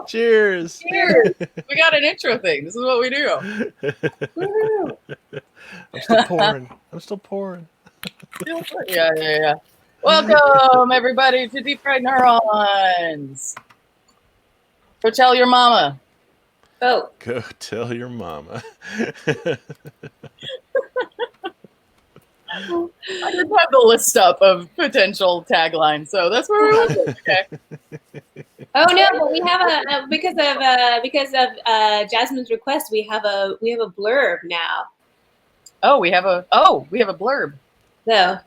Cheers. Cheers. We got an intro thing. This is what we do. Woo. I'm still pouring. Yeah. Welcome, everybody, to Deep Fried Neurons. Go tell your mama. Oh. Go tell your mama. I didn't have the list up of potential taglines, so that's where we went. Okay. Oh no, but we have a because of Jasmine's request, we have a blurb now. Oh, we have a blurb. So,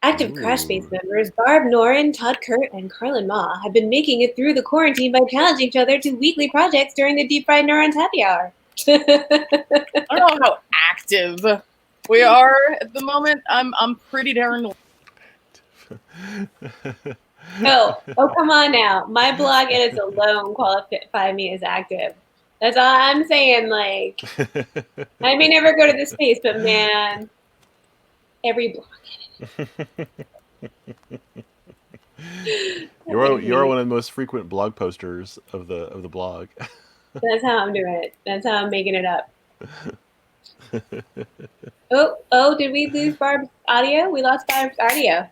active Crashbase members Barb, Norin, Todd Kurt, and Carlin Ma have been making it through the quarantine by challenging each other to weekly projects during the Deep Fried Neurons happy hour. I don't know how active we are at the moment. I'm pretty darn. Oh, come on now. My blog edits alone qualify me as active. That's all I'm saying. Like, I may never go to this space, but man, every blog edit. You're one of the most frequent blog posters of the blog. That's how I'm doing it. That's how I'm making it up. Oh, did we lose Barb's audio? We lost Barb's audio.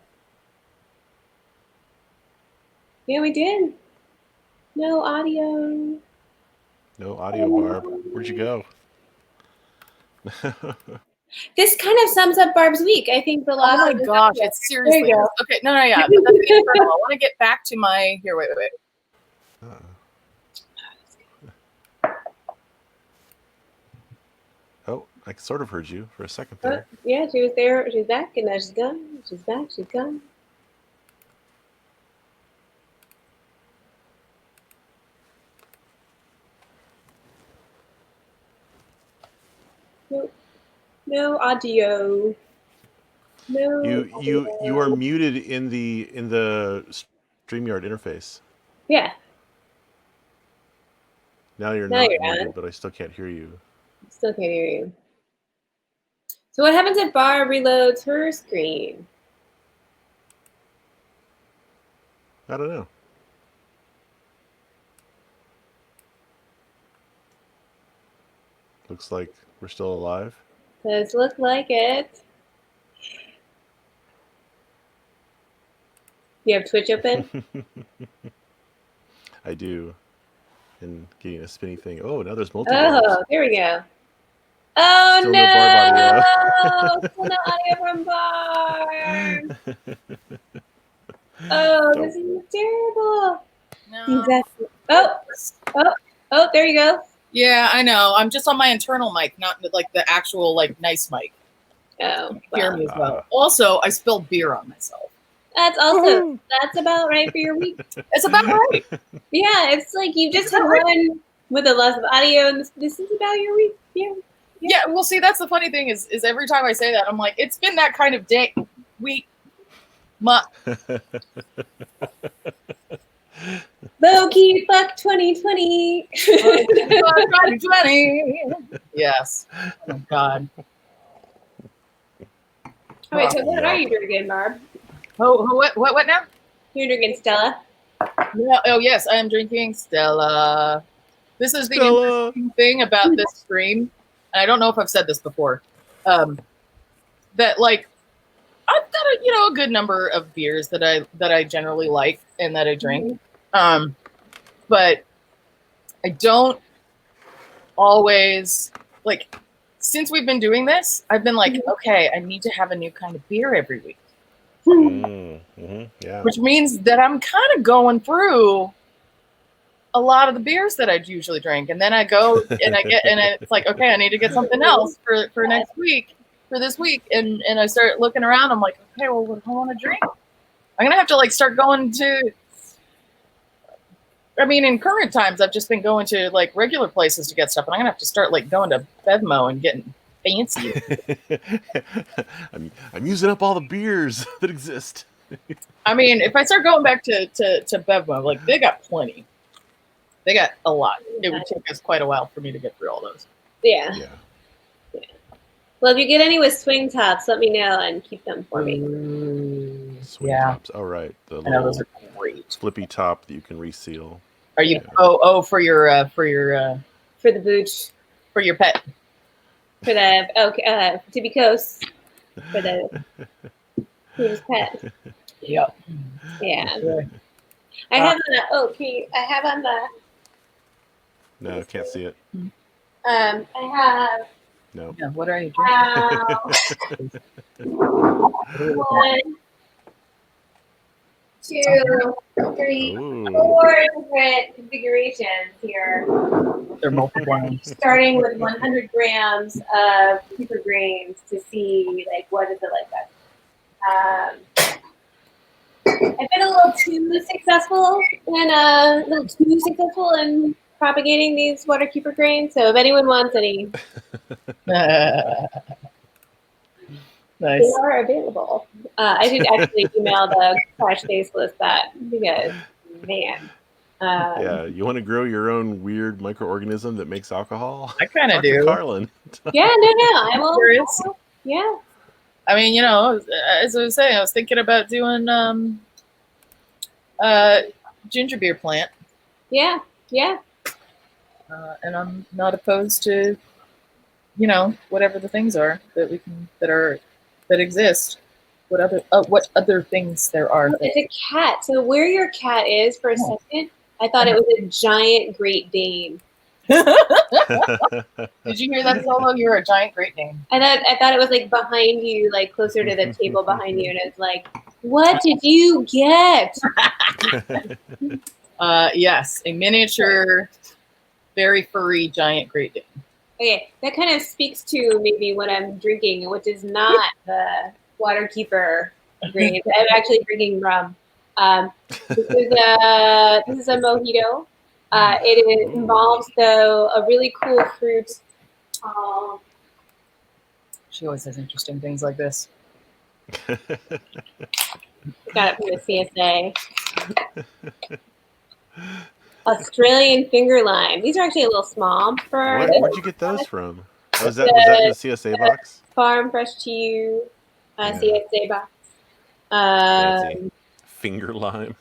Yeah, we did. No audio. No audio, Barb. Where'd you go? This kind of sums up Barb's week. I think the last. Oh my gosh! It's seriously. Okay, no, yeah. But that's the internal. I want to get back to my. Here, wait. Oh, I sort of heard you for a second there. Yeah, she was there. She's back, and now she's gone. She's back. She's gone. Nope. No audio. No. You are muted in the StreamYard interface. Yeah. Now you're not muted, but I still can't hear you. Still can't hear you. So what happens if Barb reloads her screen? I don't know. Looks like we're still alive. Does look like it. You have Twitch open? I do. And getting a spinny thing. Oh, now there's multiple. Oh, there we go. Oh, still no! Still no audio from Barb! Oh, this is terrible. No. Exactly. Oh, there you go. Yeah, I know. I'm just on my internal mic, not like the actual nice mic. Oh, hear me as well. Also, I spilled beer on myself. That's also that's about right for your week. It's about right. Yeah, it's like you just had one with a loss of audio, and this is about your week. Yeah. Well, see, that's the funny thing is every time I say that, I'm like, it's been that kind of day, week, month. Low key, fuck 2020. 2020. Yes. Oh God. All right. So what are you drinking, Barb? What now? You're drinking Stella. No, oh yes, I am drinking Stella. This is the interesting thing about this stream, and I don't know if I've said this before. That I've got a good number of beers that I generally like and that I drink. But I don't always since we've been doing this, I've been like, okay, I need to have a new kind of beer every week. Yeah. Which means that I'm kind of going through a lot of the beers that I'd usually drink, and then I go and it's like, okay, I need to get something else for next week, for this week, and I start looking around. I'm like, okay, well, what do I want to drink? I'm gonna have to start going to. I mean, in current times, I've just been going to regular places to get stuff, and I'm gonna have to start going to Bevmo and getting fancy. I'm using up all the beers that exist. I mean, if I start going back to Bevmo, they got plenty. They got a lot. It would take us quite a while for me to get through all those. Yeah. Well, if you get any with swing tops, let me know and keep them for me. Swing tops. All right. The little those are great. flippy top that you can reseal. Are you? For your for the booch, for your pet. for the to be coast for the who's pet. Yep. Yeah. Okay. I have on the I have on the No, can't see it. I have No. Yeah, what are you drinking? one, 2, 3, Ooh. 4 different configurations here. They're multiplying. Starting with 100 grams of super grains to see like what is it like that. I've been a little too successful in propagating these water keeper grains. So if anyone wants any, Nice. they are available. I did actually email the crash base list that because man. Yeah, you want to grow your own weird microorganism that makes alcohol? I kind of Talk to do. Carlin. Yeah, no, I will. Curious. Yeah. I mean, as I was saying, I was thinking about doing ginger beer plant. Yeah. And I'm not opposed to, whatever the things are that exist. What other things there are? It's a cat. So where your cat is for a second, I thought it was a giant Great Dane. Did you hear that solo? You're a giant Great Dane. I thought it was like behind you, like closer to the table behind you, and it's like, what did you get? Yes, a miniature, very furry giant Great Dane. Okay, that kind of speaks to maybe what I'm drinking, which is not the water keeper grains. I'm actually drinking rum. This is a mojito. It involves though a really cool fruit. She always has interesting things like this. Got it from the CSA. Australian finger lime. These are actually a little small for. Where'd you get those from? Was that in the CSA box? Farm Fresh to You CSA box. Fancy. Finger lime.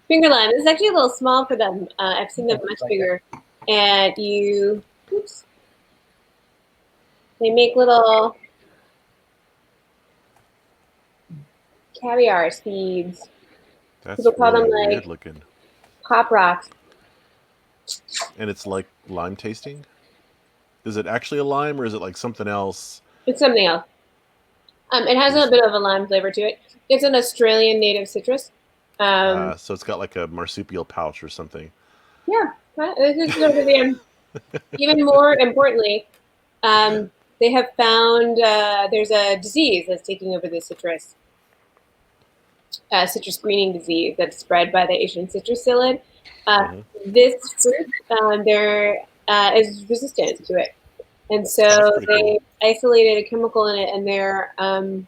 Finger lime. This is actually a little small for them. I've seen them much bigger. And they make little caviar seeds. That's People call really them weird looking. Pop rocks. And it's like lime tasting? Is it actually a lime or is it like something else? It's something else. It has a bit of a lime flavor to it. It's an Australian native citrus. So it's got like a marsupial pouch or something. Yeah. This is sort of even more importantly, they have found there's a disease that's taking over the citrus greening disease that's spread by the Asian citrus psyllid. This fruit, there is resistant to it. And so they isolated a chemical in it, and they're going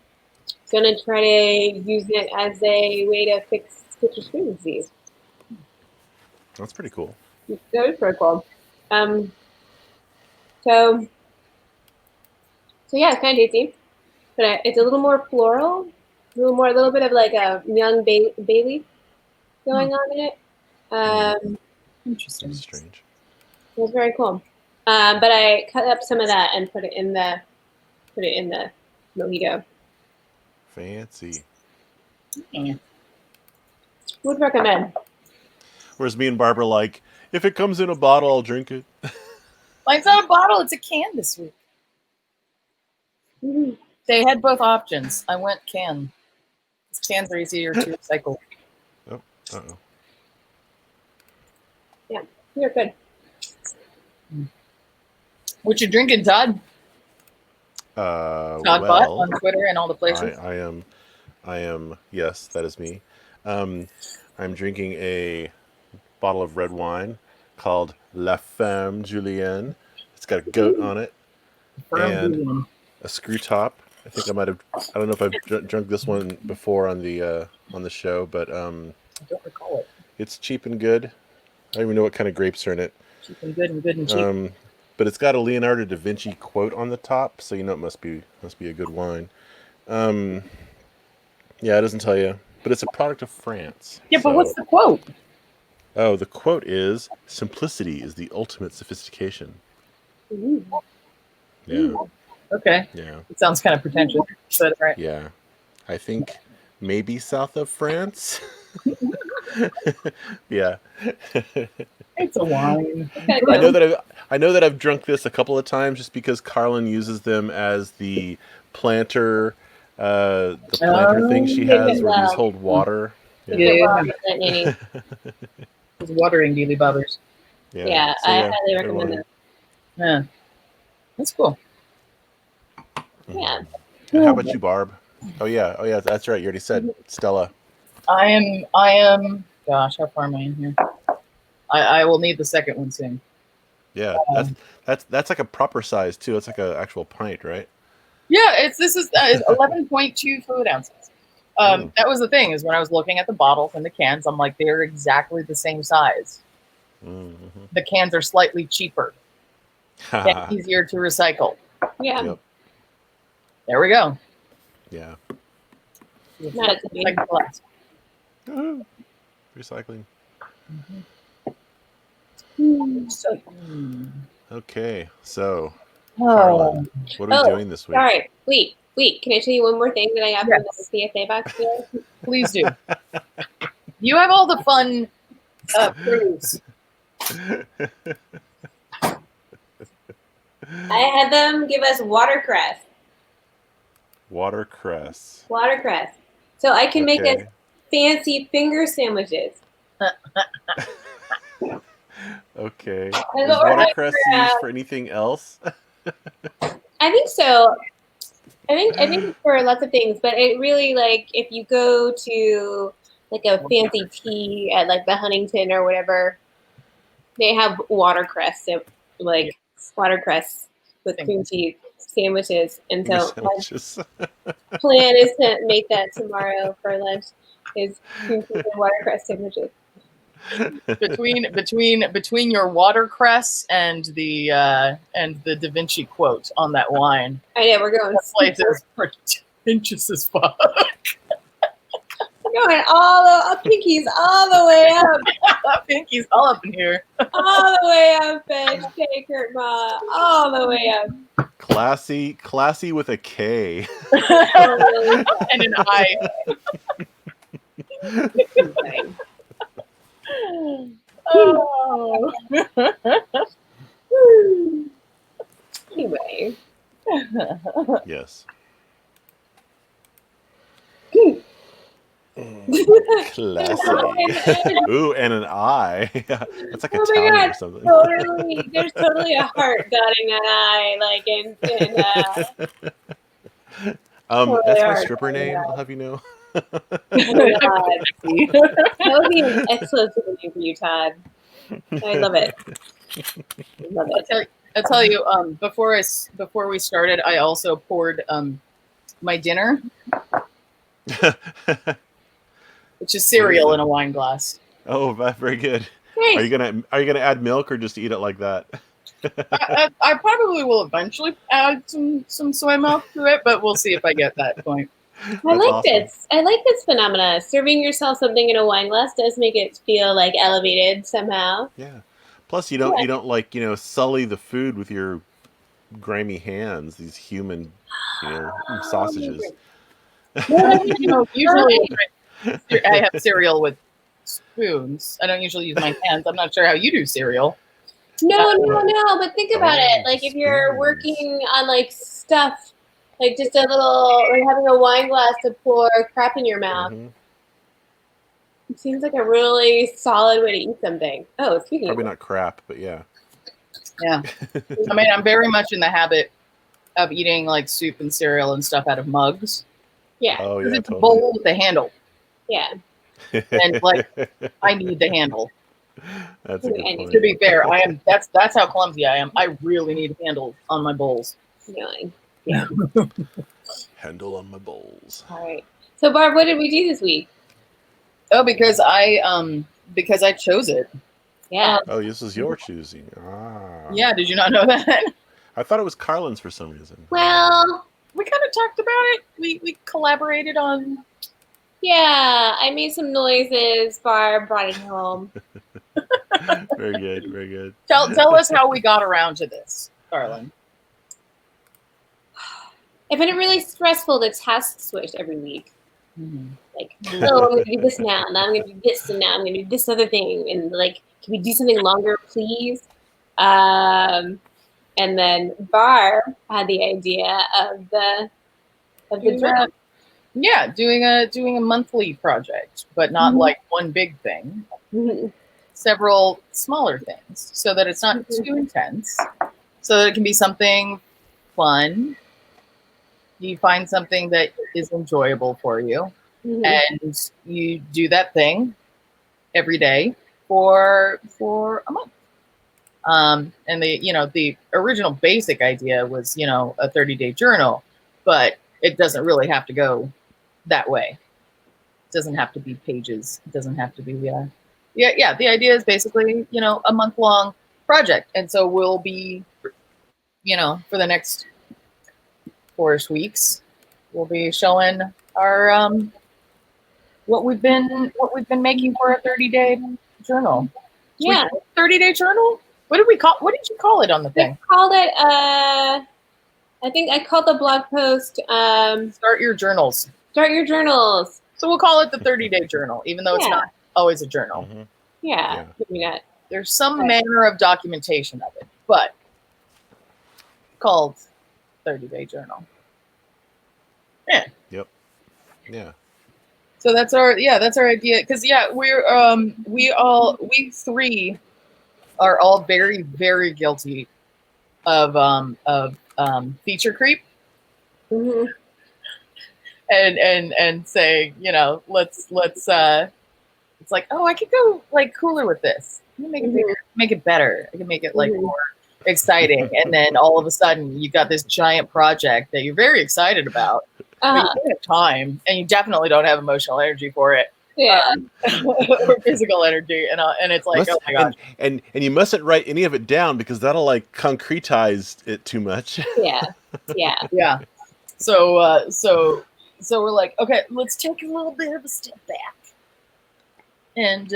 to try to use it as a way to fix citrus greening disease. That's pretty cool. That is pretty cool. So yeah, it's kind of tasty, but it's a little more floral, a little bit of like a young bay leaf going on in it. Interesting. That's strange. It was very cool. But I cut up some of that and put it in the mojito. Fancy. Yeah. Would recommend. Whereas me and Barbara like, if it comes in a bottle, I'll drink it. It's not a bottle; it's a can this week. Mm-hmm. They had both options. I went can. Cans are easier to recycle. Oh, uh-oh. Yeah, you're good. What you drinking, Todd? Todd Butt on Twitter and all the places. I am. Yes, that is me. I'm drinking a bottle of red wine called La Femme Julienne. It's got a goat on it and a screw top. I think I don't know if I've drunk this one before on the show, but I don't recall it. It's cheap and good. I don't even know what kind of grapes are in it. Cheap and good and cheap. But it's got a Leonardo da Vinci quote on the top, so you know it must be a good wine. Yeah, it doesn't tell you, but it's a product of France. Yeah, but what's the quote? Oh, the quote is, "Simplicity is the ultimate sophistication." Ooh. Yeah, Okay. yeah, It sounds kind of pretentious, but right. yeah. I think maybe south of France. Yeah. It's a wine. Okay, I know go. that I've drunk this a couple of times just because Carlin uses them as the planter thing she Take has it where these well. hold water. Take Yeah, it Yeah, well, Nanny. it's watering dealy bobbers. yeah. Yeah, So I yeah, highly they're one recommend of them. them. Yeah, that's cool. Yeah. And how about you, Barb? Oh yeah, that's right. You already said Stella. I am. Gosh, how far am I in here? I will need the second one soon. Yeah, Um, that's like a proper size too. It's like an actual pint, right? yeah, this is 11.2 fluid ounces. Mm. That was the thing is when I was looking at the bottles and the cans, I'm like, they're exactly the same size. Mm-hmm. The cans are slightly cheaper and easier to recycle. Yeah. Yep. There we go. Yeah. Not a Like glass. Woohoo. Recycling. So, Okay, so oh, Carlin, what are we Oh, doing this week? sorry. Wait. Can I tell you one more thing that I got from yes, the CFA box today? please do. You have all the fun produce. I had them give us watercress. Watercress. Watercress. So I can make us Okay. fancy finger sandwiches. Okay. That's what Is we're having watercress used for anything else? I think so. I think it's for lots of things, but it really like if you go to like a fancy tea at like the Huntington or whatever, they have watercress, so like watercress with cream cheese sandwiches. And Finger so my sandwiches. plan is to make that tomorrow for lunch. Is cream cheese and watercress sandwiches. Between your watercress and the Da Vinci quote on that wine, I know we're going. that place is pretentious as fuck. We're going all the pinkies all the way up, Pinky's all up in here. all the way up, bitch. Take her, ma, all the way up. Classy with a K. And an I. Oh. Anyway. Yes. Classy. Classy. Ooh, and an I. That's like Oh my Italian god, or something. totally. There's totally a heart dotting that eye, like in totally That's a my heart stripper dotting name, that I'll have you know. eye. Oh my god. That would be an excellent super name for you, Todd. I love it. I love it. I'll tell you. Before we started, I also poured my dinner, which is cereal in a wine glass. Oh, very good. Are Nice. you gonna add milk or just eat it like that? I probably will eventually add some soy milk to it, but we'll see if I get that point. I That's like awesome. this. I like this phenomena. Serving yourself something in a wine glass does make it feel like elevated somehow. Yeah. Plus, Yeah. you don't like sully the food with your grimy hands. These human, sausages. Usually I have cereal with spoons. I don't usually use my hands. I'm not sure how you do cereal. No. But think about it. Like if you're spoons. working on like stuff, like just a little, like having a wine glass to pour crap in your mouth. Mm-hmm. It seems like a really solid way to eat something. Oh, speaking Probably of not crap, but yeah. Yeah. I mean, I'm very much in the habit of eating like soup and cereal and stuff out of mugs. yeah, Oh Because yeah, it's a totally. bowl with a handle. yeah. And like I need the handle. That's a good And point. To be fair, that's how clumsy I am. I really need handles on my bowls. Annoying. Handle on my bowls. All right. So Barb, what did we do this week? Oh, because I chose it. Yeah. Oh, this is your choosing. Ah. Yeah, did you not know that? I thought it was Carlin's for some reason. Well, We kind of talked about it. We collaborated on Yeah, I made some noises. Barb brought it home. Very good, very good. Tell us how we got around to this, darling. I find it really stressful to task switch every week. Mm-hmm. Like, oh, I'm going to do this now. Now I'm going to do this, and now I'm going to do this other thing. And like, can we do something longer, please? And then Barb had the idea of the journal. Doing a monthly project, but not like one big thing. Several smaller things, so that it's not too intense, so that it can be something fun. You find something that is enjoyable for you, and you do that thing every day for a month. And the original basic idea was a 30-day journal, but it doesn't really have to go that way. It doesn't have to be pages. It doesn't have to be the idea is basically a month-long project, and so we'll be for the next 4-ish weeks we'll be showing our what we've been making for a 30-day journal. Yeah, 30-day journal. What did you call it on the thing? I called it I think I called the blog post Start Your Journals. Start Your Journals. So we'll call it the 30-day journal, even though it's not always a journal. Mm-hmm. Yeah. There's some manner of documentation of it, but called 30-day journal. Yeah. Yep. Yeah. So that's our idea, because we three are all very, very guilty of feature creep. Mm-hmm. And saying, let's it's like, oh, I could go like cooler with this. I can make it bigger, make it better. I can make it like more exciting. And then all of a sudden you got this giant project that you're very excited about. But you don't have time, and you definitely don't have emotional energy for it. Yeah. Or physical energy. And it's like, oh my gosh. And you mustn't write any of it down, because that'll like concretize it too much. Yeah. Yeah. Yeah. So we're like, okay, let's take a little bit of a step back and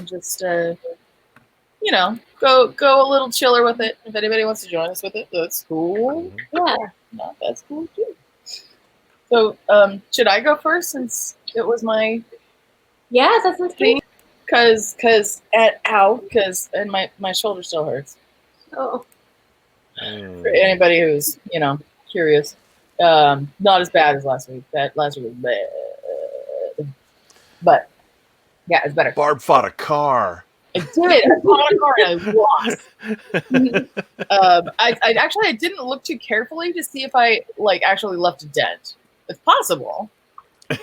just go a little chiller with it. If anybody wants to join us with it, that's cool. Yeah. No, that's cool too. So should I go first, since it was my that's thing? Because my shoulder still hurts. Oh. For anybody who's curious. Not as bad as last week. That last week was bad. But yeah, it's better. Barb fought a car. I did. I fought a car and I lost. I didn't look too carefully to see if I actually left a dent. It's possible. I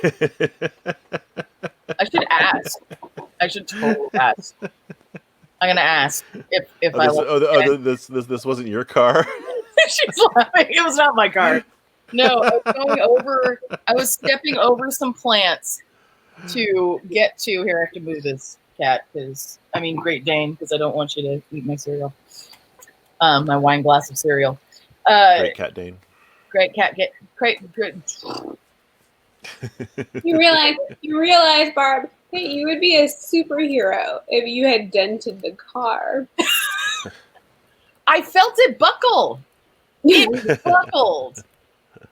should ask. I should totally ask. I'm gonna ask if this wasn't your car. She's laughing. It was not my car. No, I was stepping over some plants to get to here. I have to move this cat Great Dane, because I don't want you to eat my cereal. My wine glass of cereal. Great cat Dane. Great cat great. You realize, Barb, that you would be a superhero if you had dented the car. I felt it buckle. It buckled.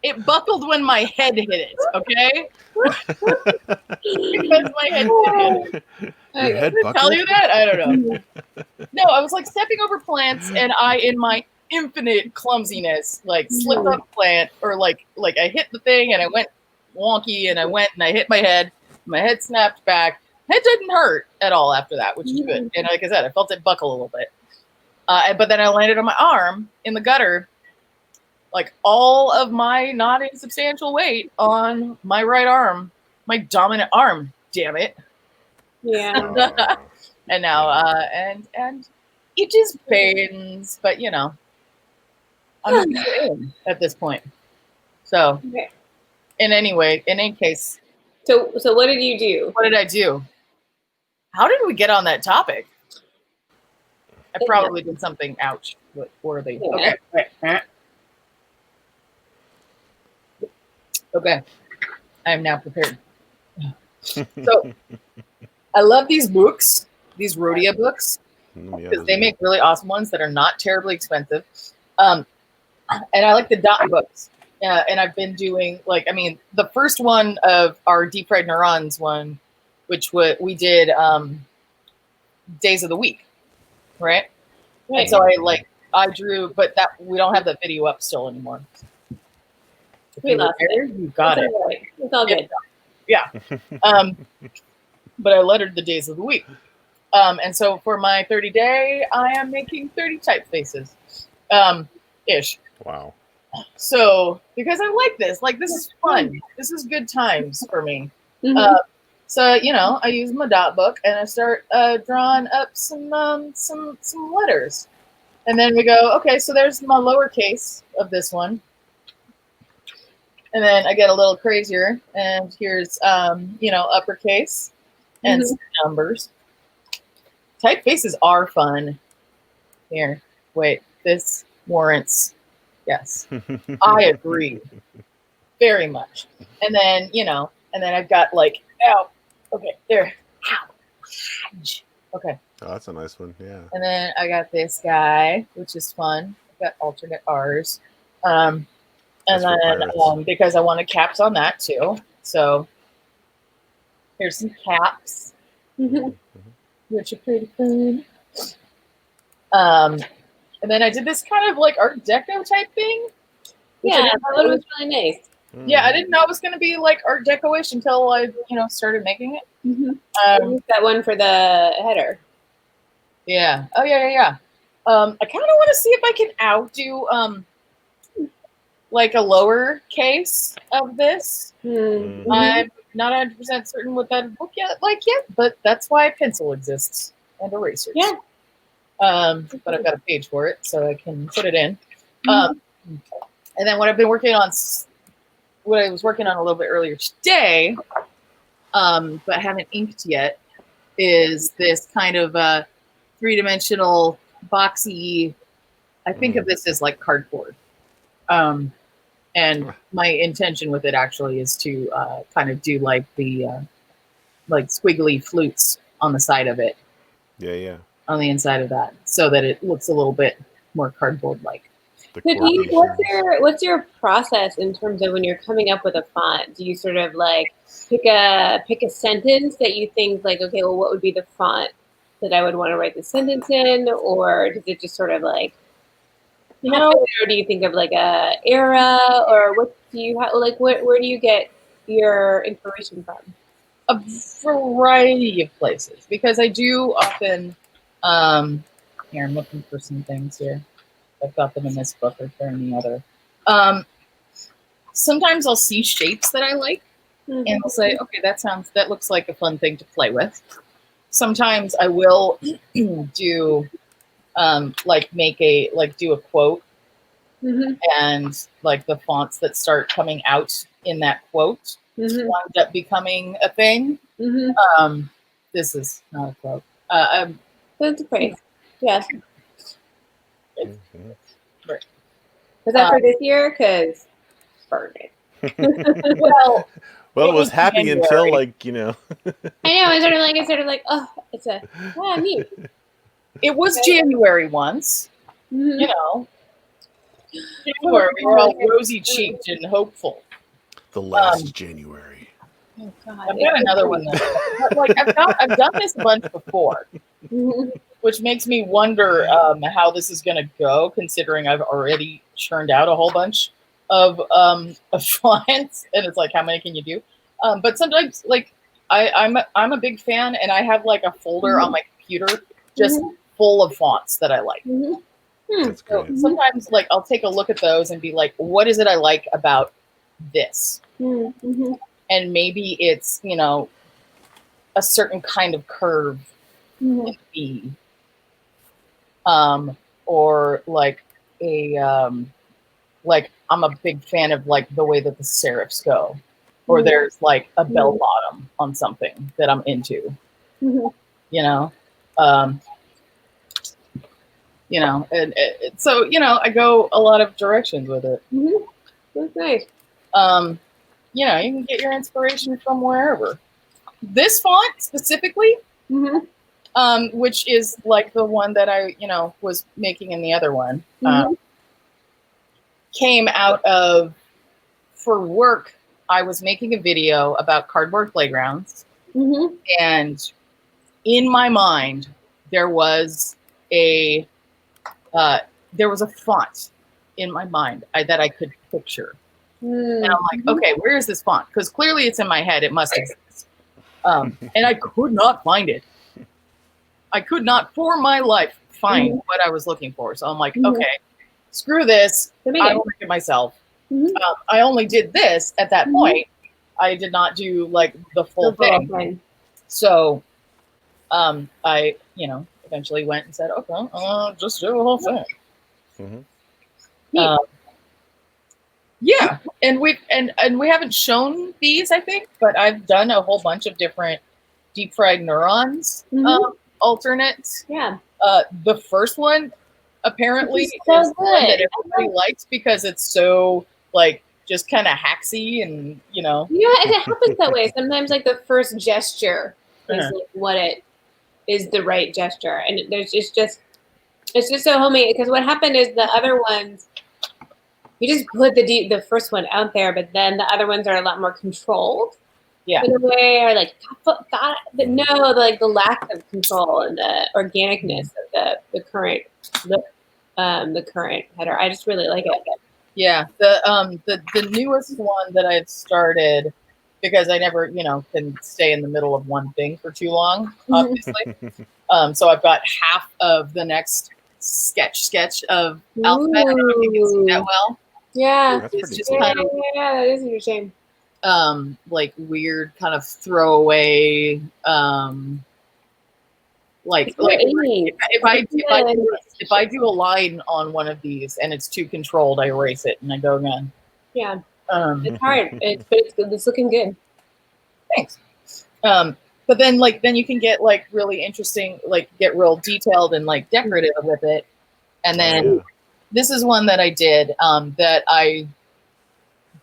It buckled when my head hit it, okay? Because my head hit it. Your head buckled? Tell you that? I don't know. No, I was like stepping over plants, and I, in my infinite clumsiness, slipped on a plant, or like I hit the thing and I went wonky, and I hit my head. My head snapped back. Head didn't hurt at all after that, which is good. And like I said, I felt it buckle a little bit. But then I landed on my arm in the gutter, like all of my not insubstantial weight on my right arm, my dominant arm. Damn it! Yeah. And now, and it just pains, but I'm in at this point. So, in any case. So what did you do? What did I do? How did we get on that topic? I probably did something worthy. Yeah. Okay. Okay. I am now prepared. So I love these books, these Rhodia books, because they make really awesome ones that are not terribly expensive. And I like the dot books. And I've been doing the first one of our Deep Fried Neurons one, which we did days of the week, right? And so I drew, but that we don't have that video up still anymore. We lost it. You got it. Right. It's all good. Yeah. But I lettered the days of the week. And so for my 30-day, I am making 30 typefaces, ish. Wow. So because I like this is fun. This is good times for me. So I use my dot book and I start drawing up some letters, and then we go, okay, so there's my lowercase of this one, and then I get a little crazier, and here's uppercase and some numbers. Typefaces are fun. Here, wait, this warrants. Yes, I agree very much. And then I've got okay, there. Ow. Okay. Oh, that's a nice one. Yeah. And then I got this guy, which is fun. I've got alternate R's. And then because I wanted caps on that too. So here's some caps, which are pretty fun. And then I did this kind of like Art Deco type thing. Yeah, I thought it was really nice. Yeah, I didn't know it was going to be like Art Deco-ish until I, started making it. That one for the header. Yeah. Oh, yeah. I kind of want to see if I can outdo like a lower case of this. I'm not 100% certain what that book yet, but that's why a pencil exists and erasers. Yeah. But I've got a page for it, so I can put it in. And then what I was working on a little bit earlier today, but haven't inked yet, is this kind of a 3-dimensional boxy. I think of this as like cardboard. And my intention with it actually is to kind of do like the like squiggly flutes on the side of it. Yeah. On the inside of that, so that it looks a little bit more cardboard-like. What's your process in terms of when you're coming up with a font? Do you sort of like pick a sentence that you think like, okay, well, what would be the font that I would want to write the sentence in, or does it just sort of like, or do you think of like a era, or what do you like? Where do you get your inspiration from? A variety of places, because I do often. Here, I'm looking for some things here. I've got them in this book or they're in the other. Sometimes I'll see shapes that I like, and I'll say, okay, that looks like a fun thing to play with. Sometimes I will do do a quote, and like the fonts that start coming out in that quote wind up becoming a thing. This is not a quote. That's a phrase. Yes. Right. Was that for this year? Because perfect. Well, it was happy January. Until I know. It's sort of like, oh, it's neat. It was January once. January, we were all rosy cheeked and hopeful. The last January. Oh God. I've got another one. I've done this a bunch before, which makes me wonder how this is going to go, considering I've already churned out a whole bunch of fonts, and it's like, how many can you do? But sometimes, like, I'm a big fan, and I have like a folder on my computer just full of fonts that I like. So sometimes, like, I'll take a look at those and be like, what is it I like about this? And maybe it's, a certain kind of curve in B. Or like like I'm a big fan of like the way that the serifs go. Or there's like a bell bottom on something that I'm into. So I go a lot of directions with it. That's nice. You can get your inspiration from wherever. this font specifically, Mm-hmm. which is like the one that I, was making in the other one, came out of, for work, I was making a video about cardboard playgrounds. Mm-hmm. And in my mind, there was a font in my mind that I could picture. And I'm like, okay, where is this font? Because clearly it's in my head. It must exist. And I could not find it. I could not, for my life, find what I was looking for. So I'm like, okay, screw this. I will make it myself. I only did this at that point. I did not do like the full thing. So I, eventually went and said, okay, just do the whole thing. Yeah, and we haven't shown these, I think, but I've done a whole bunch of different deep fried neurons alternates. Yeah. The first one apparently is so the one that everybody likes because it's so like just kind of hacksy and Yeah, it happens that way. Sometimes like the first gesture is like what it is the right gesture, and it's just so homey. Because what happened is the other ones, you just put the first one out there, but then the other ones are a lot more controlled. Yeah. In a way, or like but no, like the lack of control and the organicness of the current header. I just really like it. Yeah, the newest one that I've started, because I never, can stay in the middle of one thing for too long, obviously. So I've got half of the next sketch of alphabet. I don't know if you can see that well. Yeah, it's just cool. kind of, that is interesting. Like weird kind of throwaway, like if I do a line on one of these and it's too controlled, I erase it and I go again. Yeah, it's hard. It's looking good. Thanks. But then then you can get like really interesting, like get real detailed and like decorative with it. And then this is one that I did that I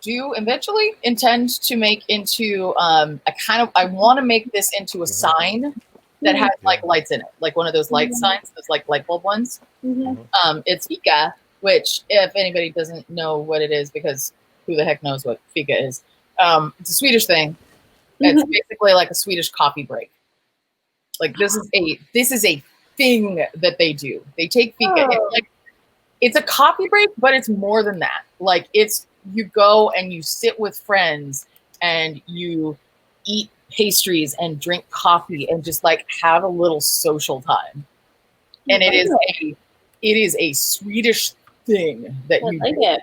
do eventually intend to make into I want to make this into a sign that has like lights in it, like one of those light signs, those like light bulb ones. It's fika, which if anybody doesn't know what it is, because who the heck knows what fika is? It's a Swedish thing. It's basically like a Swedish coffee break. Like this is a thing that they do. They take fika. It's a coffee break, but it's more than that. Like you go and you sit with friends and you eat pastries and drink coffee and just like have a little social time. And it is a Swedish thing that you like do. it.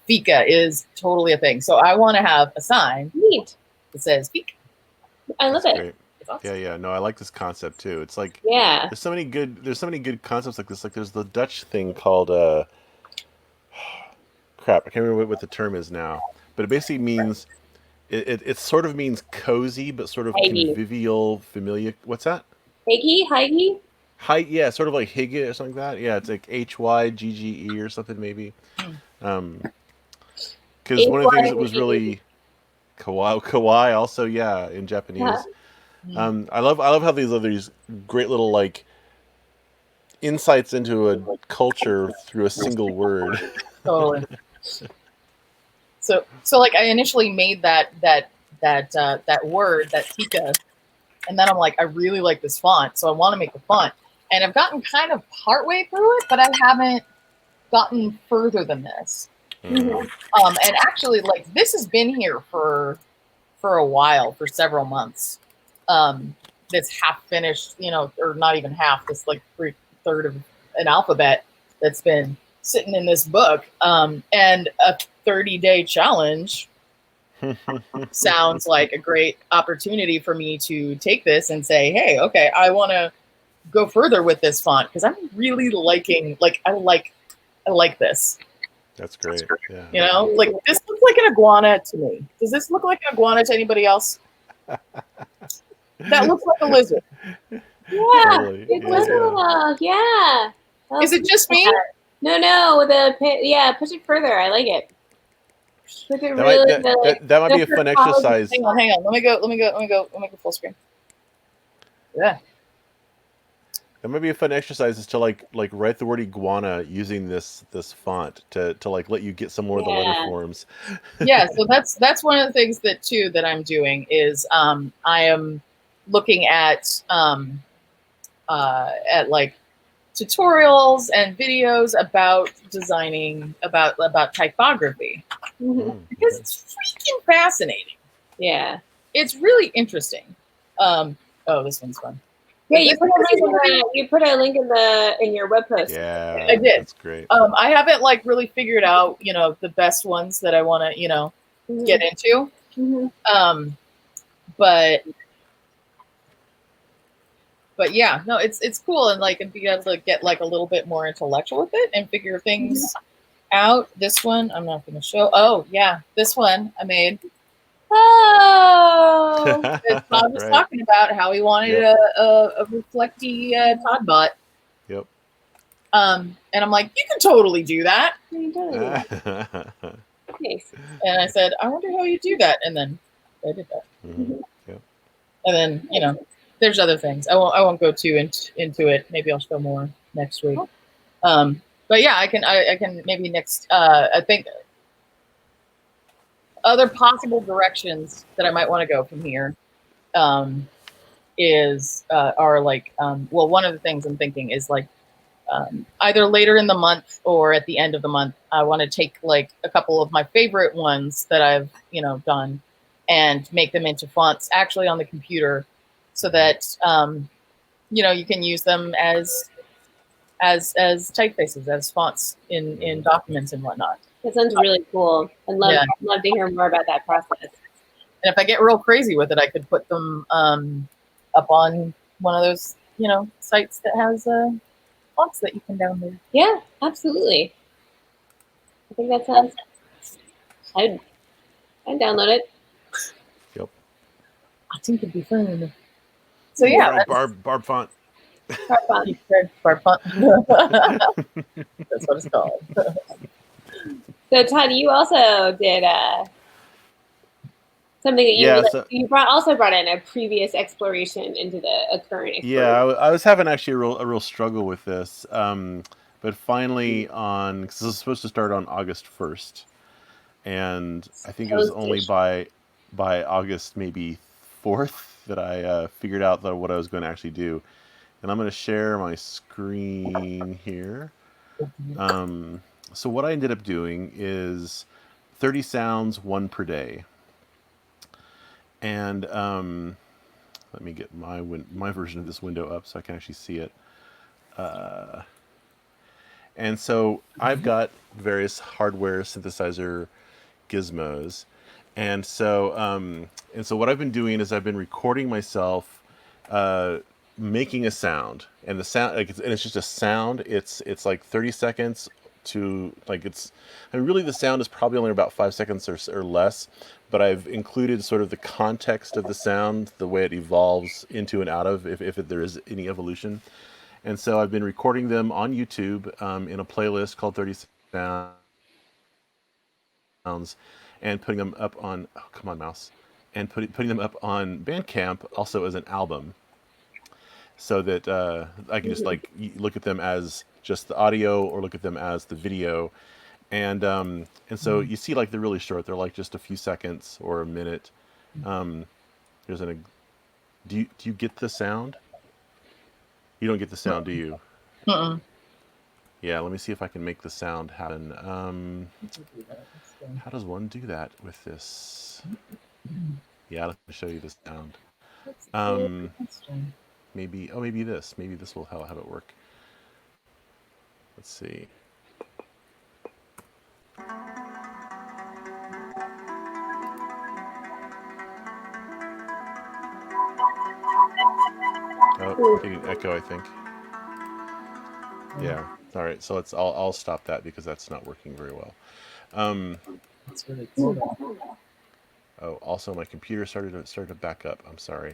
Fika is totally a thing. So I want to have a sign that says fika. I love it. Great. Awesome. Yeah. No, I like this concept too. It's like there's so many good concepts like this. Like there's the Dutch thing called crap, I can't remember what the term is now. But it basically means it sort of means cozy, but sort of convivial, familiar. What's that? Hygge? Yeah, sort of like Hygge or something like that. Yeah, it's like Hygge or something maybe. Because one of the things that was really kawaii also, yeah, in Japanese. I love how these are these great little like insights into a culture through a single word. Totally. So like I initially made that word, that fika, and then I'm like, I really like this font, so I want to make the font. And I've gotten kind of partway through it, but I haven't gotten further than this. And actually, like this has been here for a while, for several months. That's half finished, or not even half. This like 3/3 of an alphabet that's been sitting in this book. And a 30-day challenge sounds like a great opportunity for me to take this and say, hey, okay, I want to go further with this font because I'm really liking, like, I like this. That's great. Yeah. You know, like this looks like an iguana to me. Does this look like an iguana to anybody else? That looks like a lizard. Yeah, Totally. it's little. Yeah. Is it just me? No. Push it further. I like it. Look at That might really the that might be a different fun colors. exercise. Hang on. Let me go full screen. Yeah. That might be a fun exercise is to like write the word iguana using this font to like let you get some more of the letter Yeah. forms. Yeah, so that's one of the things that I'm doing is I am looking at like tutorials and videos about designing about typography because it's freaking fascinating. Yeah. It's really interesting. Oh, this one's fun. Yeah, you put a link in your web post. Yeah, I did. That's great. I haven't like really figured out, the best ones that I want to, get into. But yeah, no, it's cool and like and be able to get like a little bit more intellectual with it and figure things out. This one I'm not going to show. Oh yeah, this one I made. Oh, Todd was talking about how he wanted a reflecty Todd bot. Yep. And I'm like, you can totally do that. nice. And I said, I wonder how you do that. And then I did that. Yep. And then there's other things. I won't go too into it. Maybe I'll show more next week. But yeah, I can maybe next. I think other possible directions that I might want to go from here are like well, one of the things I'm thinking is like either later in the month or at the end of the month, I want to take like a couple of my favorite ones that I've done and make them into fonts actually on the computer, so that you can use them as typefaces, as fonts in documents and whatnot. That sounds really cool. I'd love to hear more about that process. And if I get real crazy with it, I could put them up on one of those sites that has fonts that you can download. Yeah, absolutely. I think that sounds. I'd download it. Yep. I think it'd be fun. So yeah, barb font. Barb font. That's what it's called. So Todd, you also did something that you also brought in a previous exploration into a current exploration. Yeah, I was having actually a real struggle with this, but finally because this was supposed to start on August 1st, and I think it was only by August maybe 4th that I figured out what I was going to actually do. And I'm going to share my screen here. So what I ended up doing is 30 sounds, one per day. And let me get my version of this window up so I can actually see it. And so I've got various hardware synthesizer gizmos. And so what I've been doing is I've been recording myself making a sound, and the sound it's just a sound. It's like 30 seconds to like really the sound is probably only about 5 seconds or less, but I've included sort of the context of the sound, the way it evolves into and out of, if there is any evolution. And so I've been recording them on YouTube in a playlist called 30 Sounds, and putting them up on come on mouse, and putting them up on Bandcamp also as an album, so that I can just like look at them as just the audio or look at them as the video. And so you see, like, they're really short. They're like just a few seconds or a minute. Do you get the sound? You don't get the sound, do you? Yeah, let me see if I can make the sound happen. How does one do that with this? Yeah, let me show you the sound. Maybe this will have it work. Let's see. Oh, getting echo, I think. Yeah. All right. So I'll stop that because that's not working very well. That's really cool. Oh, also my computer started to back up. I'm sorry.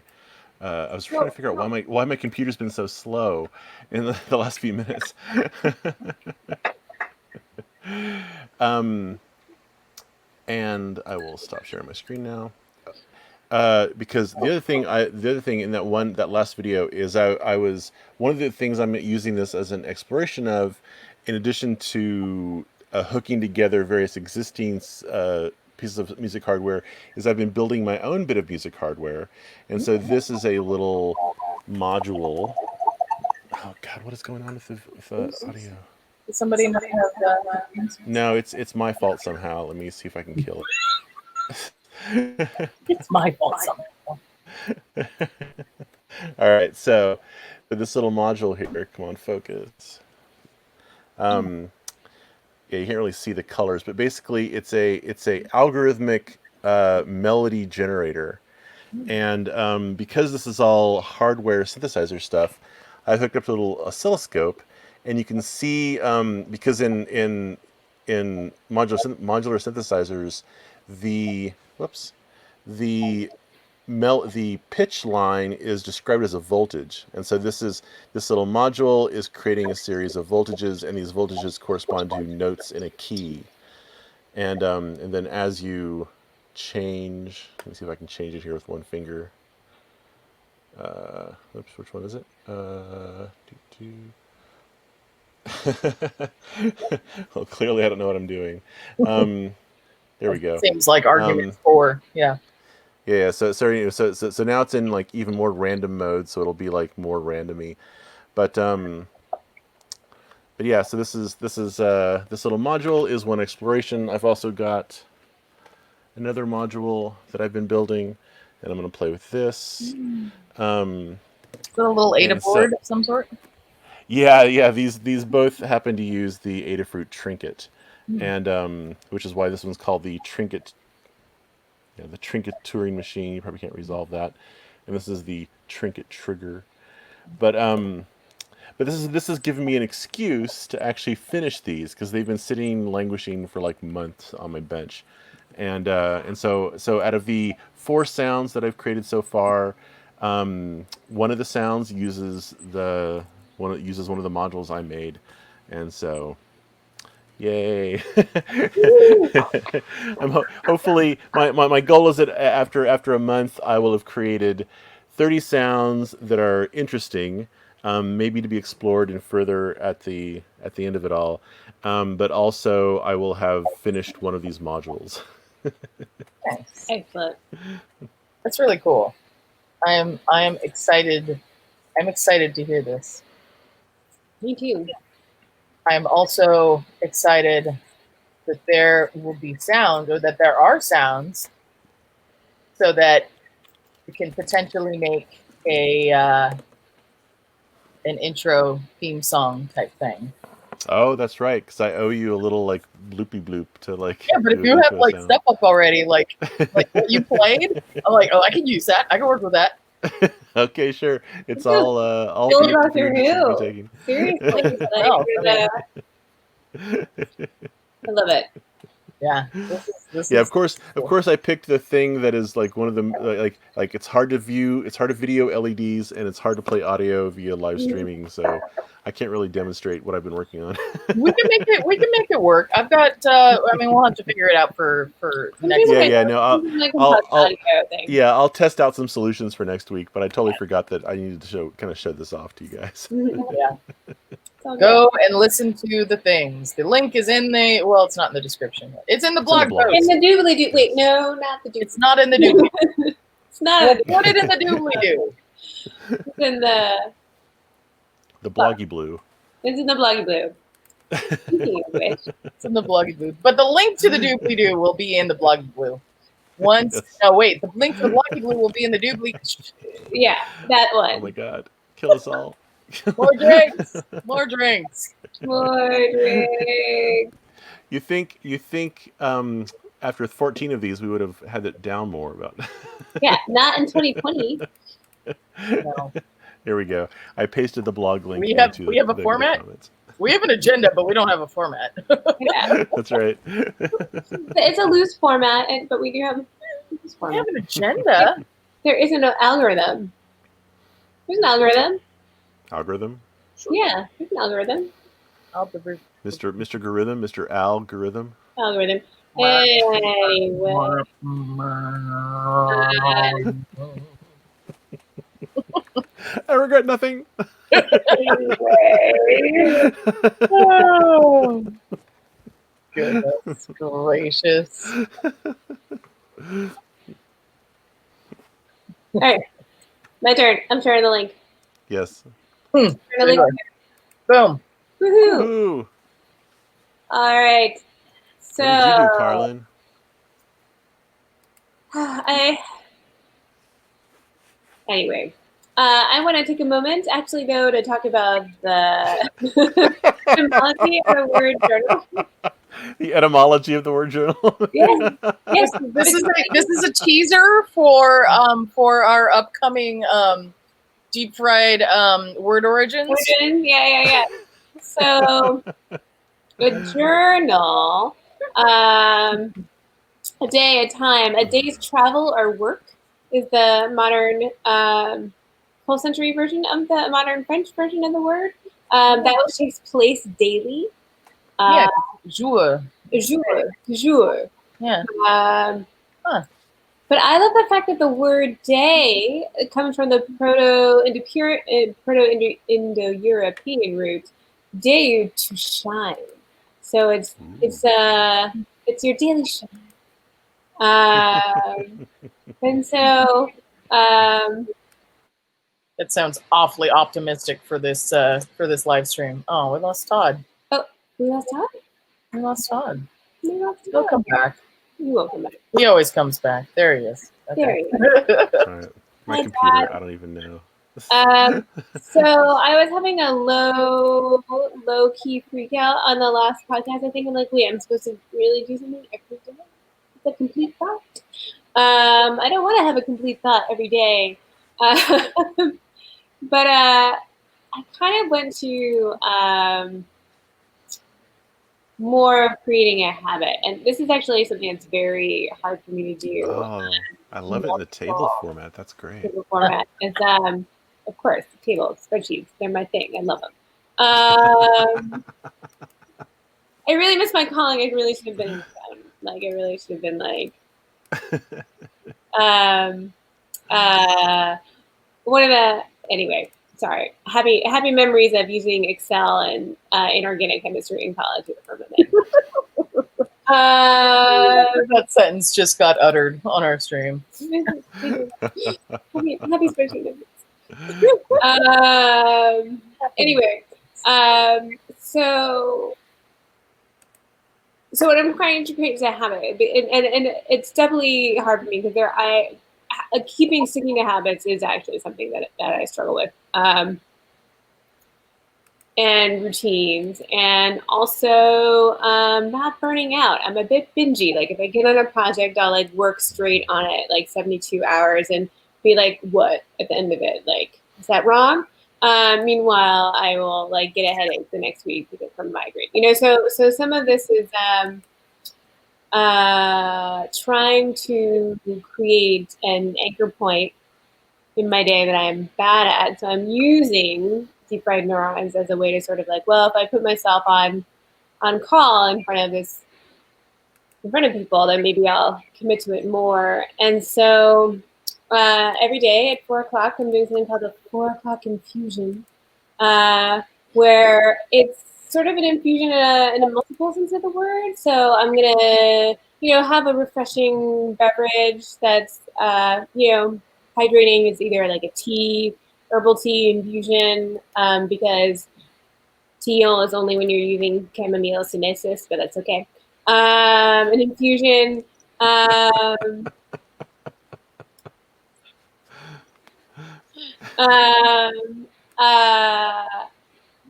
I was trying to figure out why my computer's been so slow in the last few minutes. And I will stop sharing my screen now. Because the other thing in that last video is I was one of the things I'm using this as an exploration of, in addition to hooking together various existing pieces of music hardware, is I've been building my own bit of music hardware, and so this is a little module. Oh God, what is going on with the audio? Somebody might have No, it's my fault somehow. Let me see if I can kill it. it's my fault somehow. All right, so this little module here, come on, focus. Yeah, you can't really see the colors, but basically it's a algorithmic melody generator, and because this is all hardware synthesizer stuff, I hooked up to a little oscilloscope, and you can see because in modular synthesizers, the the pitch line is described as a voltage, and so this little module is creating a series of voltages, and these voltages correspond to notes in a key, and then as you change, let me see if I can change it here with one finger. Oops, which one is it? Well, clearly I don't know what I'm doing. There we go. Seems like argument 4. Yeah. Yeah, so now it's in like even more random mode, so it'll be like more randomy, but yeah. So this little module is one exploration. I've also got another module that I've been building, and I'm gonna play with this. Is it a little Adafruit of some sort? Yeah. These both happen to use the Adafruit Trinket, and which is why this one's called the Trinket. Yeah, the Trinket Turing Machine. You probably can't resolve that. And this is the Trinket Trigger. But this has given me an excuse to actually finish these, because they've been sitting languishing for like months on my bench. And so out of the 4 sounds that I've created so far, one of the sounds uses one of the modules I made, and so yay. Hopefully my goal is that after a month I will have created 30 sounds that are interesting, maybe to be explored and further at the end of it all, but also I will have finished one of these modules. Nice. Excellent. That's really cool. I am excited. I'm excited to hear this. Me too. I'm also excited that there will be sound, or that there are sounds, so that we can potentially make a an intro theme song type thing. Oh, that's right, because I owe you a little like bloopy bloop to like. Yeah, but if you have like stuff up already, like what you played, I'm like, oh, I can use that. I can work with that. Okay, sure. It's all Build Doctor Who. taking. Seriously. I love it. Yeah. Yeah, of course I picked the thing that is like one of them, like it's hard to video LEDs, and it's hard to play audio via live streaming, so I can't really demonstrate what I've been working on. We can make it work. I've got I mean, we'll have to figure it out for next week. I'll test out some solutions for next week, but I totally forgot that I needed to show this off to you guys. Yeah. Go and listen to the things. The link is in it's not in the description. It's in the blog post. In the doobly-doo. Wait, no, not the doobly-doo. It's not in the doobly-doo. It's not. Put it in the doobly-doo. It's in the bloggy blue. It's in the bloggy blue. It's in the bloggy blue. But the link to the doobly-doo will be in the bloggy blue. The link to the bloggy blue will be in the doobly. Yeah, that one. Oh my God. Kill us all. More drinks. More drinks. More drinks. You think after 14 of these we would have had it down more about? Yeah, not in 2020. No. Here we go. I pasted the blog link. We have a format. We have an agenda, but we don't have a format. Yeah, that's right. It's a loose format, but we do have a loose format. We have an agenda. There isn't an algorithm. There's an algorithm. Algorithm? Yeah, there's an algorithm. Mr. Algorithm, Mr. Algorithm. Algorithm. Anyway. I regret nothing. Anyway. Oh, goodness gracious. All right, my turn. I'm sharing the link. Yes. Sharing the link. Boom. Woohoo! Woohoo! All right. So What did you do, Carlin? Anyway, I want to take a moment, actually, though, to talk about the etymology of the word journal. The etymology of the word journal. Yes, yes. This is a teaser for our upcoming deep fried word origins. Yeah. So, a journal, a day, a time, a day's travel or work is the modern whole century version of the modern French version of the word. That which takes place daily. Yeah, jour. Jour. Yeah. But I love the fact that the word day comes from the Proto-Indo-European root "deu" to shine. So it's your daily shine. And so That sounds awfully optimistic for this live stream. Oh, we lost Todd. we lost Todd. We lost Todd. He'll He'll come back. He will come back. He always comes back. There he is. Okay. There he is. Right. My Hi, computer, Dad. I don't even know. So I was having a low key freak out on the last podcast. I think I'm like, wait, I'm supposed to really do something every day. It's a complete thought. I don't want to have a complete thought every day. But I kind of went to more of creating a habit, and this is actually something that's very hard for me to do. Oh, I love it in the table format. That's great. Table format. It's of course, tables, spreadsheets. They're my thing. I love them. I really miss my calling. I really should have been like. I really should have been like. One of the anyway. Sorry. Happy memories of using Excel and inorganic chemistry in college for a minute. That sentence just got uttered on our stream. happy spreadsheet anyway, so what I'm trying to create is a habit, and it's definitely hard for me because sticking to habits is actually something that I struggle with, and routines, and also not burning out. I'm a bit bingy. Like if I get on a project, I'll like work straight on it, like 72 hours, and be like, what at the end of it? Like, is that wrong? Meanwhile, I will like get a headache the next week from migraine. So some of this is trying to create an anchor point in my day that I'm bad at. So I'm using deep fried neurons as a way to sort of like, well, if I put myself on call in front of people, then maybe I'll commit to it more. And so every day at 4:00, I'm doing something called the 4:00 infusion, where it's sort of an infusion in a multiple sense of the word. So I'm gonna, have a refreshing beverage that's, hydrating. It's either like a tea, herbal tea infusion, because teal is only when you're using chamomile sinensis, but that's okay. An infusion.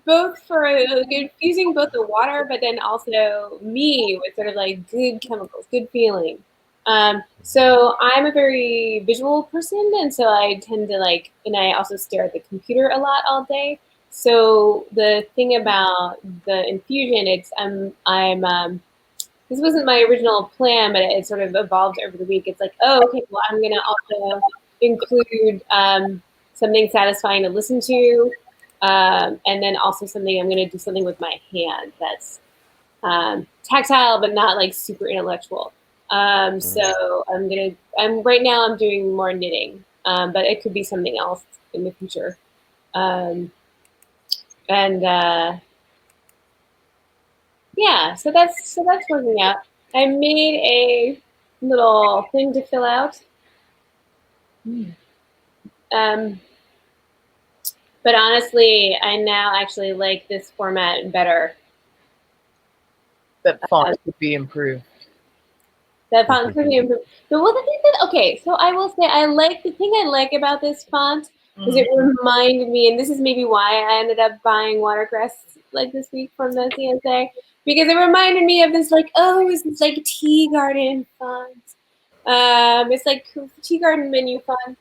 Both for infusing both the water, but then also me with sort of like good chemicals, good feeling. So I'm a very visual person, and so I tend to like, and I also stare at the computer a lot all day. So the thing about the infusion, it's this wasn't my original plan, but it sort of evolved over the week. It's like, oh, okay, well, I'm gonna also include something satisfying to listen to, and then also I'm gonna do something with my hand that's tactile, but not like super intellectual. So right now I'm doing more knitting, but it could be something else in the future. Um, and yeah, so that's working out. I made a little thing to fill out. Um, but honestly, I now actually like this format better. That font could be improved. That font could be improved. But what the thing that, okay, so I will say the thing I like about this font is it reminded me, and this is maybe why I ended up buying watercress like this week from the CSA, because it reminded me of this like, oh, it's this like tea garden font. It's like tea garden menu font.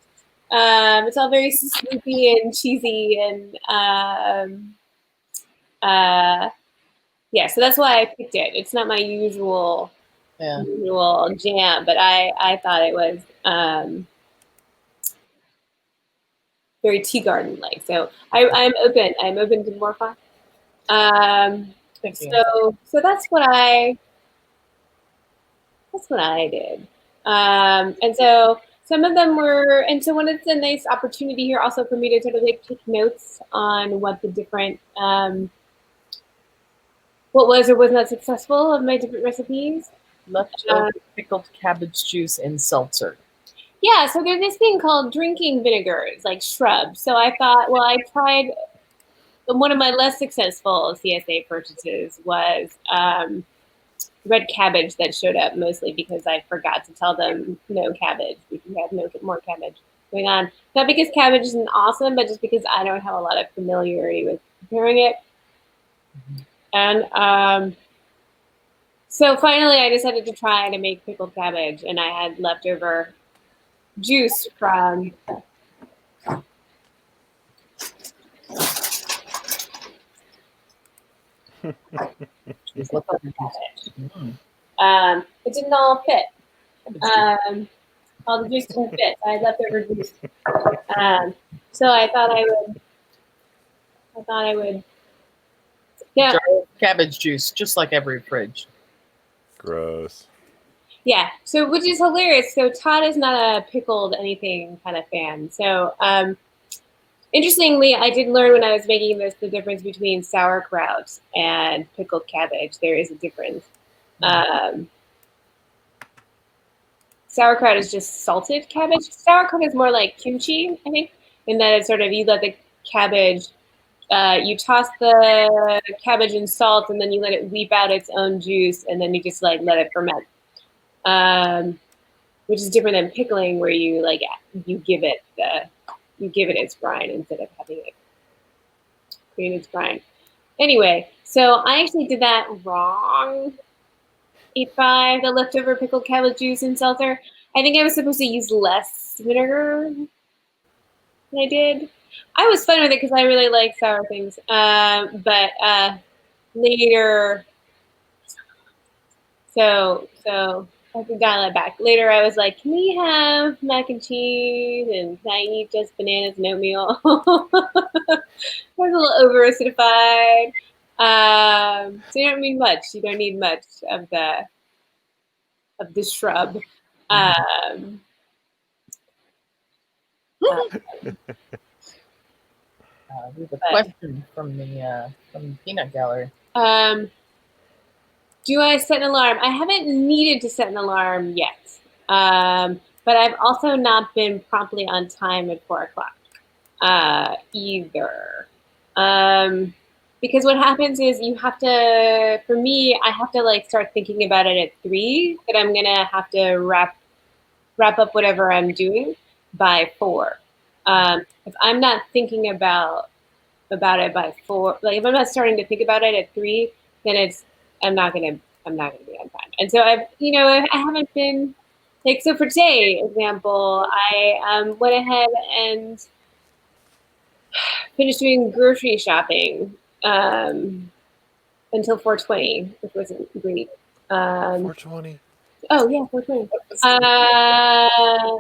It's all very sleepy and cheesy and yeah, so that's why I picked it. It's not my usual jam, but I thought it was very tea garden like. So I'm open to more fun. So that's what I did. And so some of them were, and so one, it's a nice opportunity here also for me to sort of like take notes on what the different what was or was not successful of my different recipes. Leftover pickled cabbage juice and seltzer. Yeah, so there's this thing called drinking vinegars, like shrubs. So I thought, well, I tried one of my less successful CSA purchases was red cabbage that showed up mostly because I forgot to tell them no cabbage. We can have no more cabbage going on. Not because cabbage isn't awesome, but just because I don't have a lot of familiarity with preparing it. And so finally, I decided to try to make pickled cabbage, and I had leftover juice from it didn't all fit. All the juice didn't fit. So I had leftover juice. So I thought I would. Yeah. Cabbage juice, just like every fridge. Gross. Yeah. So, which is hilarious. So Todd is not a pickled anything kind of fan. So, interestingly, I did learn when I was making this the difference between sauerkraut and pickled cabbage. There is a difference. Sauerkraut is just salted cabbage. Sauerkraut is more like kimchi, I think, in that it's sort of you let the cabbage, you toss the cabbage in salt, and then you let it weep out its own juice, and then you just like let it ferment. Which is different than pickling, where you like you give it its brine instead of having it create its brine. Anyway, so I actually did that wrong. 8.5, the leftover pickled cabbage juice and seltzer. I think I was supposed to use less vinegar than I did. I was fine with it because I really like sour things. But later, so I can dial it back. Later, I was like, can we have mac and cheese and can I eat just bananas and oatmeal? It was a little over acidified. So you don't need much. You don't need much of the shrub. We have a question from the peanut gallery. Do I set an alarm? I haven't needed to set an alarm yet, but I've also not been promptly on time at 4 o'clock either. Because what happens is you have to, for me, I have to like start thinking about it at 3, that I'm gonna have to wrap up whatever I'm doing by 4. If I'm not thinking about it by 4, like if I'm not starting to think about it at 3, then I'm not gonna be on time. And so I haven't been like, so for today, example, I went ahead and finished doing grocery shopping until 4:20, which wasn't great. 4:20. Oh yeah, 4:20. So it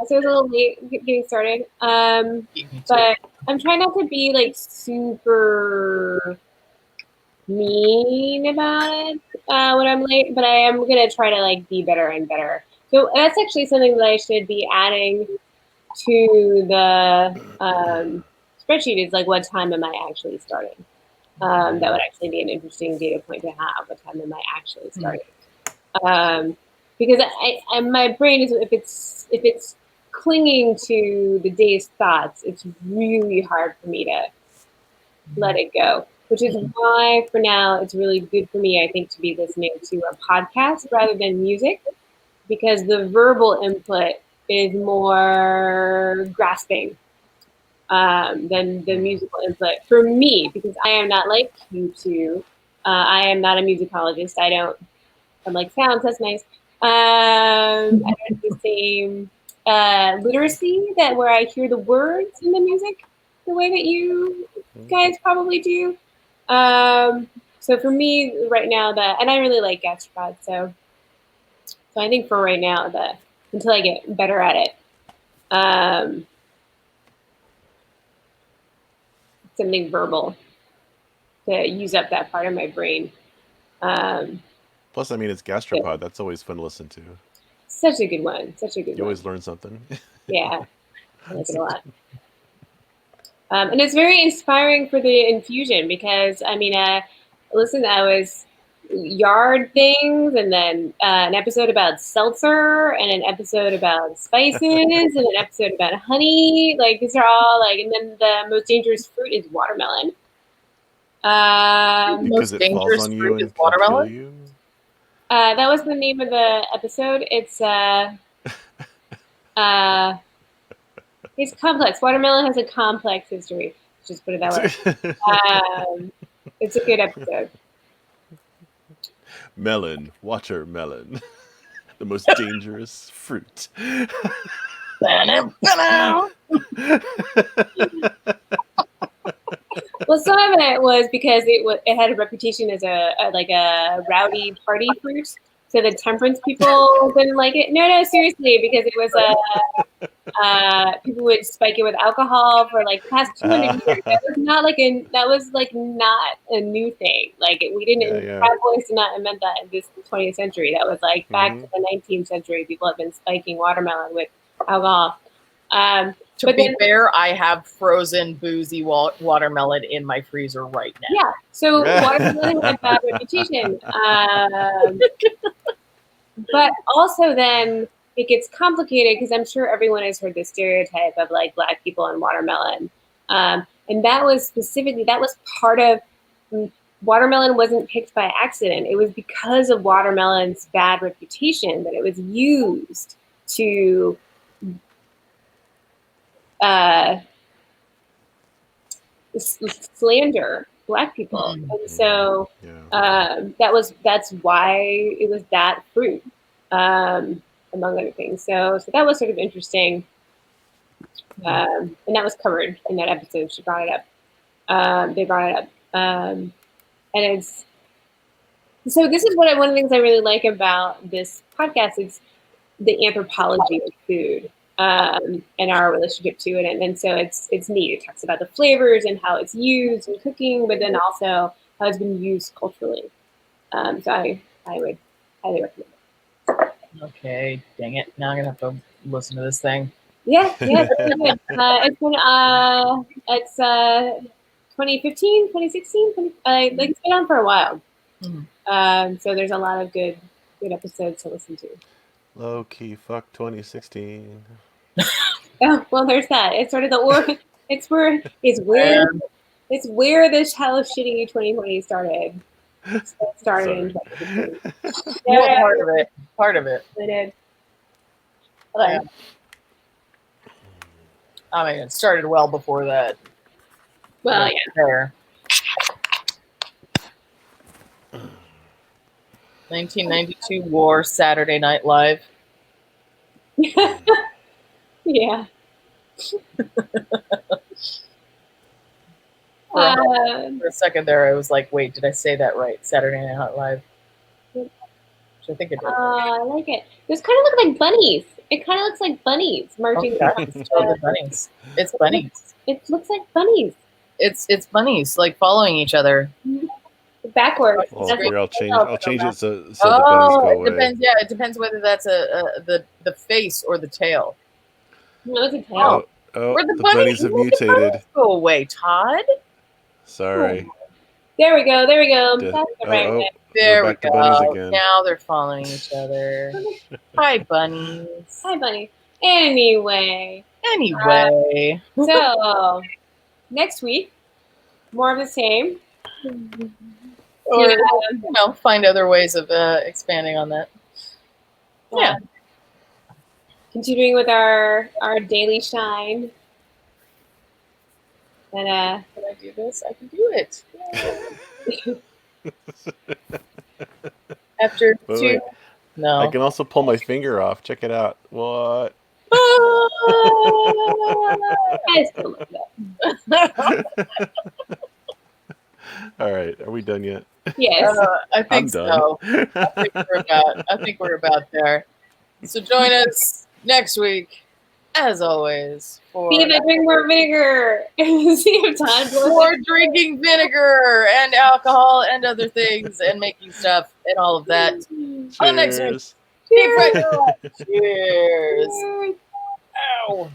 was a little late getting started. But I'm trying not to be like super mean about it when I'm late, but I am gonna try to like be better and better. So that's actually something that I should be adding to the spreadsheet. Is like, what time am I actually starting? That would actually be an interesting data point to have. What time am I actually starting? Because my brain is if it's clinging to the day's thoughts, it's really hard for me to let it go. Which is why, for now, it's really good for me, I think, to be listening to a podcast rather than music, because the verbal input is more grasping than the musical input for me, because I am not like you two. I am not a musicologist. I'm like, sounds, that's nice. I don't have the same literacy that where I hear the words in the music the way that you guys probably do. So for me right now, and I really like gastropod, so I think for right now, until I get better at it, something verbal to use up that part of my brain. Plus, I mean, it's gastropod. That's always fun to listen to. Such a good one. Such a good You one. always learn something. Yeah, I like it a lot. And it's very inspiring for the infusion because, I mean, listen, I was yard things and then an episode about seltzer and an episode about spices and an episode about honey. Like, these are all like, and then the most dangerous fruit is watermelon. Because it falls on you and can kill you? That was the name of the episode. It's complex. Watermelon has a complex history. Just put it that way. It's a good episode. Melon, watermelon, the most dangerous fruit. Well, some of it was because it had a reputation as a rowdy party fruit, so the temperance people didn't like it. No, seriously, because it was people would spike it with alcohol for like the past 200 years. That was not a new thing. Like we didn't, Frat Boys did not invent that in this 20th century. That was like back to the 19th century. People have been spiking watermelon with alcohol. To be fair, I have frozen boozy watermelon in my freezer right now. Yeah, so watermelon had a bad reputation. But also then it gets complicated because I'm sure everyone has heard the stereotype of like Black people and watermelon. And that was part of, watermelon wasn't picked by accident. It was because of watermelon's bad reputation that it was used to slander Black people, and so that's why it was that fruit, among other things. So that was sort of interesting, and that was covered in that episode. She brought it up. They brought it up, and it's so. This is one of the things I really like about this podcast. It's the anthropology of food. And our relationship to it, and so it's neat. It talks about the flavors and how it's used in cooking, but then also how it's been used culturally. So I would highly recommend it. Okay, dang it! Now I'm gonna have to listen to this thing. Yeah, it's really good. It's 2015, 2016. It's been on for a while. So there's a lot of good episodes to listen to. Low key, fuck 2016. Oh, well, there's that. It's sort of it's where this hell shitty 2020 started. It started in 2016. Well, part of it. It did. Yeah. I mean, it started well before that. Well, yeah. There. 1992 War, Saturday Night Live. Yeah. For a second there, I was like, wait, did I say that right? Saturday Night Live. Which I think it did. I like it. Those kind of look like bunnies. It kind of looks like bunnies marching. It's totally bunnies. It's bunnies. It looks like bunnies. It's bunnies, like following each other. It Backwards. Well, That's here, what I'll change it so the bunnies Oh, go it away. depends. Yeah, it depends whether that's the face or the tail. No, it's a tail. Where the The bunny bunnies have where the mutated. bunnies go away, Todd. Sorry. There we go. There we go. Death- That's the right way. There We're we back to bunnies go. again. Now they're following each other. Hi, bunnies. Hi, bunny. Anyway, Anyway, so next week, more of the same. or Yeah. find other ways of expanding on that. Yeah. Continuing with our daily shine. And Can I do this? I can do it. After But 2. wait, No. I can also pull my finger off. Check it out. What? I still love that. All right, are we done yet? Yes. I think I'm done. so. I think we're about there. So join us next week, as always, for See if I drink more vinegar. See if Todd blows more drinking vinegar and alcohol and other things and making stuff and all of that. On next week. Cheers. Deep Fried Neurons. Cheers. Ow.